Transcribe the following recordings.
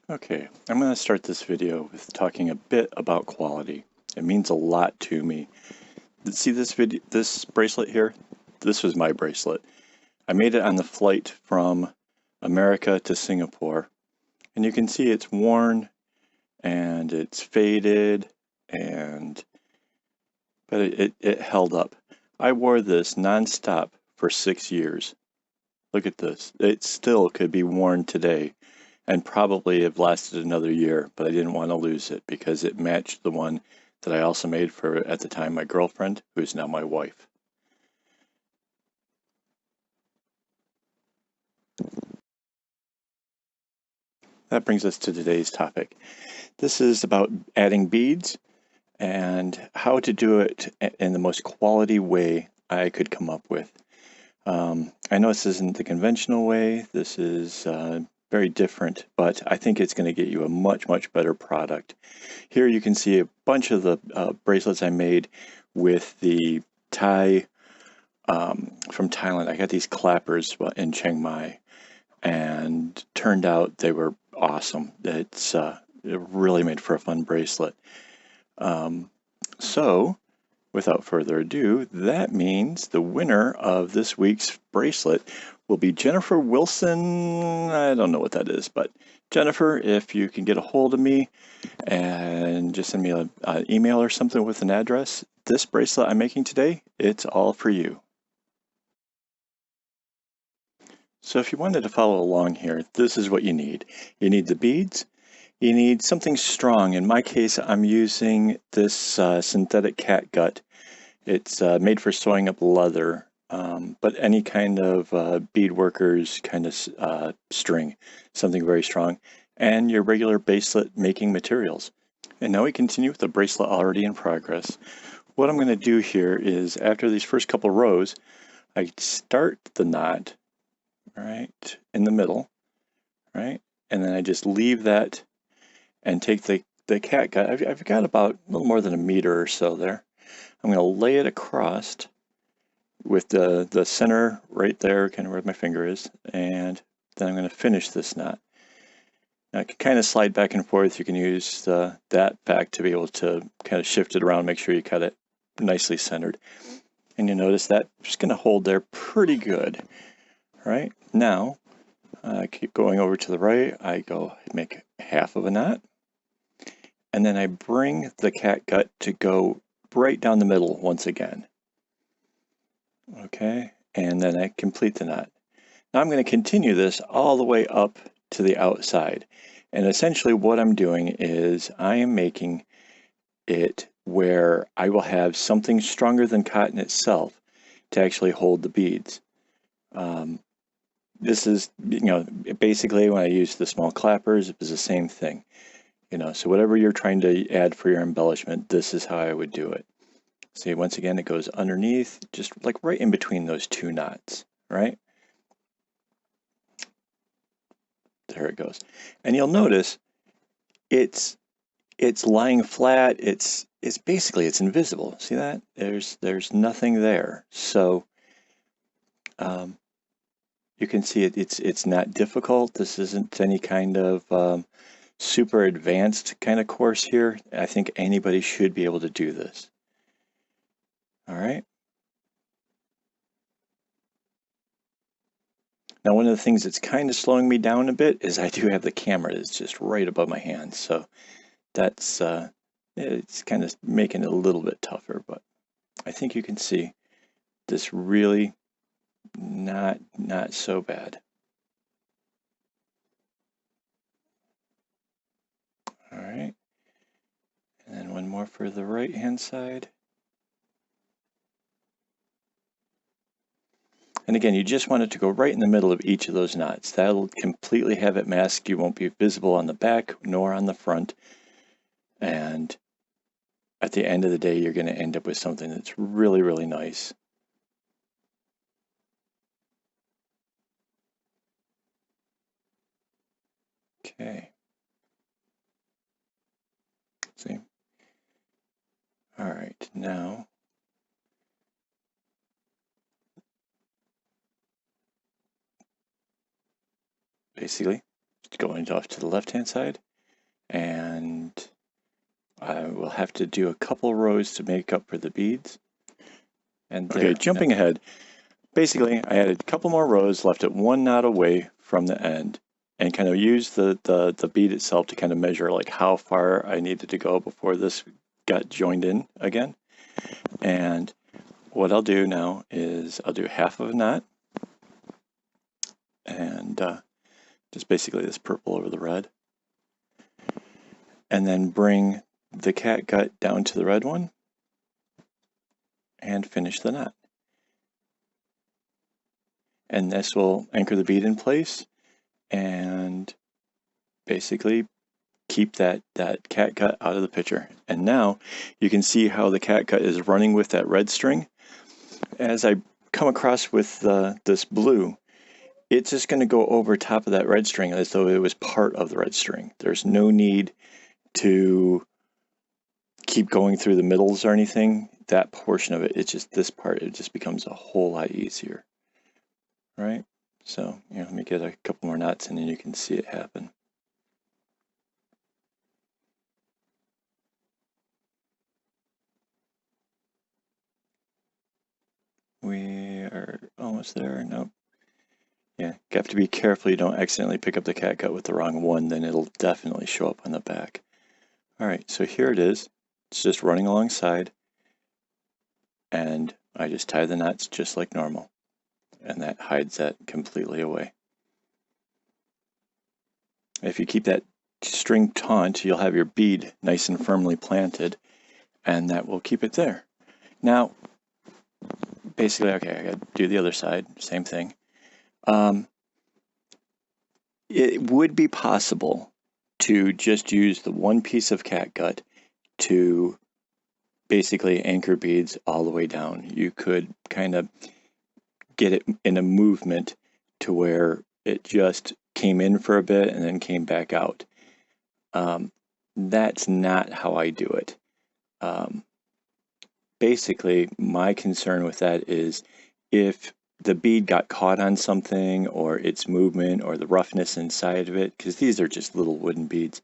Okay, I'm going to start this video with talking a bit about quality. It means a lot to me. See this bracelet here? This was my bracelet. I made it on the flight from America to Singapore. And you can see it's worn and it's faded but it held up. I wore this nonstop for 6 years. Look at this. It still could be worn today and probably have lasted another year, but I didn't want to lose it because it matched the one that I also made for, at the time, my girlfriend, who is now my wife. That brings us to today's topic. This is about adding beads and how to do it in the most quality way I could come up with. I know this isn't the conventional way. This is very different, but I think it's going to get you a much, much better product. Here you can see a bunch of the bracelets I made with the Thai from Thailand. I got these clappers in Chiang Mai, and turned out they were awesome. It really made for a fun bracelet. So, without further ado, that means the winner of this week's bracelet will be Jennifer Wilson. I don't know what that is, but Jennifer, if you can get a hold of me and just send me an email or something with an address, this bracelet I'm making today, it's all for you. So if you wanted to follow along here, this is what you need. You need the beads. You need something strong. In my case, I'm using this synthetic catgut. It's made for sewing up leather, but any kind of beadworker's kind of string, something very strong, and your regular bracelet making materials. And now we continue with the bracelet already in progress. What I'm going to do here is, after these first couple rows, I start the knot right in the middle, right, and then I just leave that and take the catgut. I've got about a little more than a meter or so there. I'm going to lay it across with the center right there, kind of where my finger is, and then I'm going to finish this knot. Now I can kind of slide back and forth. You can use that back to be able to kind of shift it around, make sure you cut it nicely centered. And you notice that just going to hold there pretty good. All right, now I keep going over to the right. I go make half of a knot, and then I bring the catgut to go right down the middle once again. Okay, and then I complete the knot. Now I'm going to continue this all the way up to the outside. And essentially what I'm doing is I am making it where I will have something stronger than cotton itself to actually hold the beads. This is, basically when I use the small clappers, it was the same thing. So whatever you're trying to add for your embellishment, this is how I would do it. See, once again, it goes underneath, just like right in between those two knots, right? There it goes. And you'll notice it's lying flat. It's basically invisible. See that? There's nothing there. So you can see it's not difficult. This isn't any kind of super advanced kind of course here. I think anybody should be able to do this. All right. Now, one of the things that's kind of slowing me down a bit is I do have the camera that's just right above my hand. So that's, it's kind of making it a little bit tougher, but I think you can see this really not so bad. All right. And then one more for the right hand side. And again, you just want it to go right in the middle of each of those knots. That'll completely have it masked. You won't be visible on the back nor on the front. And at the end of the day, you're going to end up with something that's really, really nice. Okay. See? All right, now basically going off to the left-hand side, and I will have to do a couple rows to make up for the beads. And okay, jumping ahead, basically I added a couple more rows, left it one knot away from the end, and kind of used the bead itself to kind of measure like how far I needed to go before this got joined in again. And what I'll do now is I'll do half of a knot, and just basically this purple over the red, and then bring the catgut down to the red one and finish the knot. And this will anchor the bead in place and basically keep that catgut out of the picture. And now you can see how the catgut is running with that red string. As I come across with this blue, it's just going to go over top of that red string as though it was part of the red string. There's no need to keep going through the middles or anything. That portion of it, it's just this part, it just becomes a whole lot easier. Right? So, let me get a couple more knots and then you can see it happen. We are almost there. Nope. Yeah, you have to be careful you don't accidentally pick up the catgut with the wrong one, then it'll definitely show up on the back. All right, so here it is. It's just running alongside, and I just tie the knots just like normal, and that hides that completely away. If you keep that string taut, you'll have your bead nice and firmly planted, and that will keep it there. Now, basically, okay, I got to do the other side, same thing. It would be possible to just use the one piece of catgut to basically anchor beads all the way down. You could kind of get it in a movement to where it just came in for a bit and then came back out. That's not how I do it. Basically, my concern with that is if the bead got caught on something, or its movement, or the roughness inside of it, because these are just little wooden beads.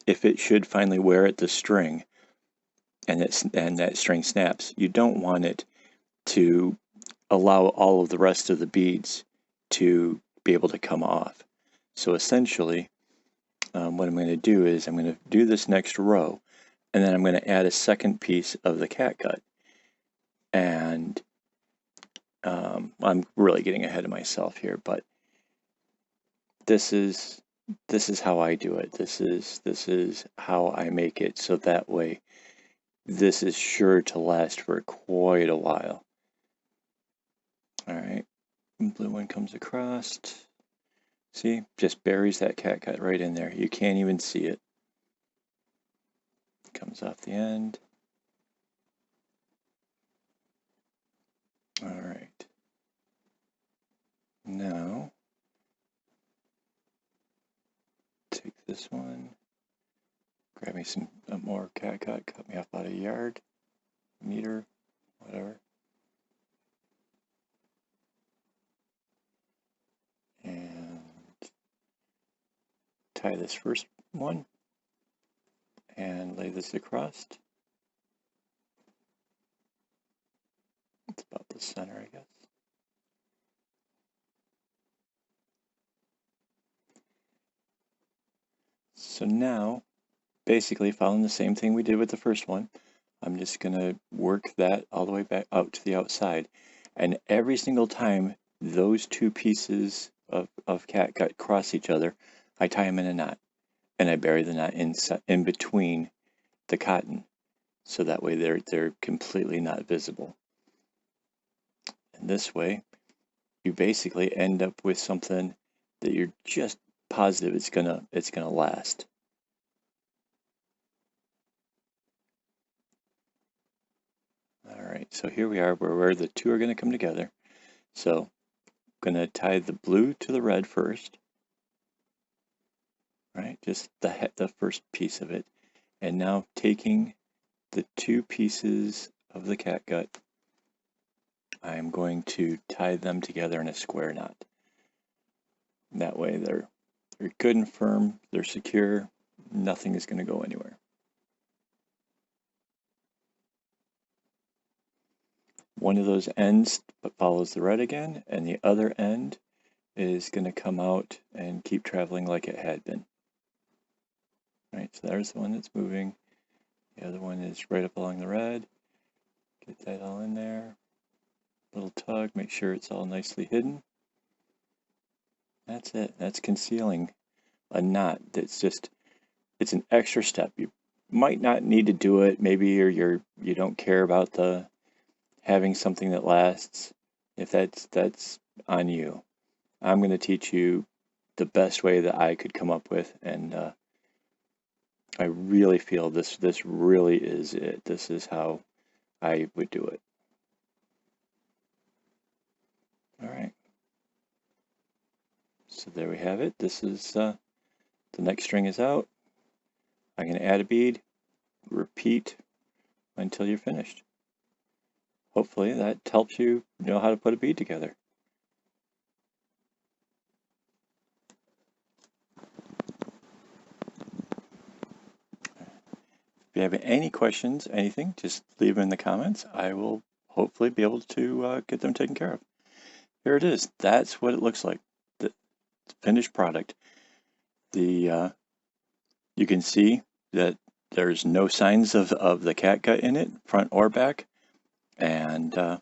If it should finally wear at the string, and that string snaps, you don't want it to allow all of the rest of the beads to be able to come off. So essentially, what I'm going to do is I'm going to do this next row, and then I'm going to add a second piece of the catgut. And I'm really getting ahead of myself here, but this is how I do it. This is how I make it, so that way this is sure to last for quite a while. All right, blue one comes across. See, just buries that catgut right in there. You can't even see it. Comes off the end. All right. Now, take this one, grab me some more catgut, cut me off about a yard, meter, whatever. And tie this first one and lay this across. It's about the center, I guess. So now, basically following the same thing we did with the first one, I'm just going to work that all the way back out to the outside. And every single time those two pieces of catgut cross each other, I tie them in a knot. And I bury the knot in between the cotton. So that way they're completely not visible. And this way, you basically end up with something that you're just positive it's gonna last. All right, so here we are where the two are going to come together. So I'm going to tie the blue to the red first, right? Just the first piece of it, and now taking the two pieces of the catgut, I'm going to tie them together in a square knot. That way They're good and firm, they're secure, nothing is going to go anywhere. One of those ends follows the red again, and the other end is going to come out and keep traveling like it had been. All right, so there's the one that's moving. The other one is right up along the red. Get that all in there. Little tug, make sure it's all nicely hidden. That's it. That's concealing a knot. That's just, it's an extra step. You might not need to do it. Maybe you don't care about the having something that lasts. If that's on you. I'm going to teach you the best way that I could come up with, and I really feel this really is it. This is how I would do it. All right. So there we have it. This is the next string is out. I'm going to add a bead, repeat until you're finished. Hopefully that helps you know how to put a bead together. If you have any questions, anything, just leave them in the comments. I will hopefully be able to get them taken care of. Here it is. That's what it looks like. The finished product. You can see that there's no signs of the catgut in it, front or back, and yeah,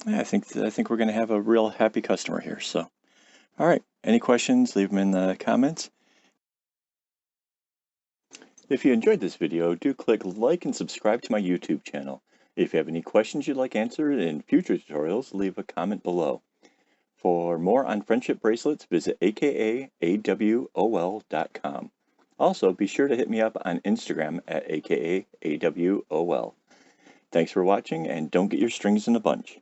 I think we're going to have a real happy customer here. So, all right. Any questions? Leave them in the comments. If you enjoyed this video, do click like and subscribe to my YouTube channel. If you have any questions you'd like answered in future tutorials, leave a comment below. For more on friendship bracelets, visit akaawol.com. Also, be sure to hit me up on Instagram at akaawol. Thanks for watching, and don't get your strings in a bunch.